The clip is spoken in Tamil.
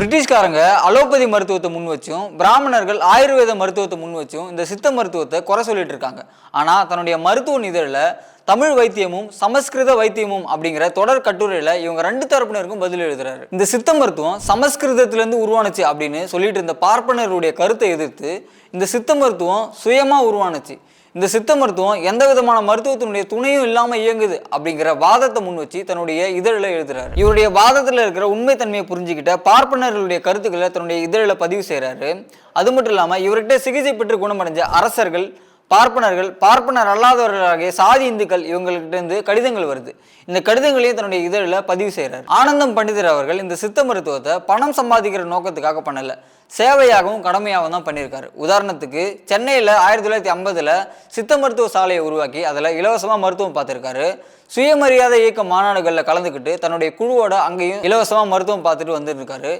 பிரிட்டிஷ்காரங்க அலோபதி மருத்துவத்தை முன் வச்சும் பிராமணர்கள் ஆயுர்வேத மருத்துவத்தை முன் வச்சும் இந்த சித்த மருத்துவத்தை குறை சொல்லிட்டு இருக்காங்க. ஆனால் தன்னுடைய மருத்துவ இதழில் தமிழ் வைத்தியமும் சமஸ்கிருத வைத்தியமும் அப்படிங்கிற தொடர் கட்டுரையில் இவங்க ரெண்டு தரப்பினருக்கும் பதில் எழுதுறாரு. இந்த சித்த மருத்துவம் சமஸ்கிருதத்திலேருந்து உருவானுச்சு அப்படின்னு சொல்லிட்டு இருந்த பார்ப்பனருடைய கருத்தை எதிர்த்து இந்த சித்த மருத்துவம் சுயமாக உருவானுச்சு, இந்த சித்த மருத்துவம் எந்த விதமான மருத்துவத்தினுடைய துணையும் இல்லாமல் இயங்குது அப்படிங்கிற வாதத்தை முன் வச்சு தன்னுடைய இதழில் எழுதுறாரு. இவருடைய வாதத்தில் இருக்கிற உண்மைத்தன்மையை புரிஞ்சுக்கிட்ட பார்ப்பனர்களுடைய கருத்துக்களை தன்னுடைய இதழில் பதிவு செய்கிறாரு. அது மட்டும் இல்லாமல் இவர்கிட்ட சிகிச்சை பெற்று குணமடைஞ்ச அரசர்கள், பார்ப்பனர்கள், பார்ப்பனர் அல்லாதவர்களாகிய சாதி இந்துக்கள் இவங்கள்கிட்ட இருந்து கடிதங்கள் வருது. இந்த கடிதங்களையும் தன்னுடைய இதழில் பதிவு செய்கிறார். ஆனந்தம் பண்டிதர் அவர்கள் இந்த சித்த மருத்துவத்தை பணம் சம்பாதிக்கிற நோக்கத்துக்காக பண்ணல, சேவையாகவும் கடமையாகவும் தான் பண்ணியிருக்காரு. உதாரணத்துக்கு சென்னையில் 1950 சித்த மருத்துவ சாலையை உருவாக்கி அதில் இலவசமாக மருத்துவம் பார்த்துருக்காரு. சுயமரியாதை இயக்க மாநாடுகளில் கலந்துக்கிட்டு தன்னுடைய குழுவோட அங்கேயும் இலவசமாக மருத்துவம் பார்த்துட்டு வந்துருக்காரு.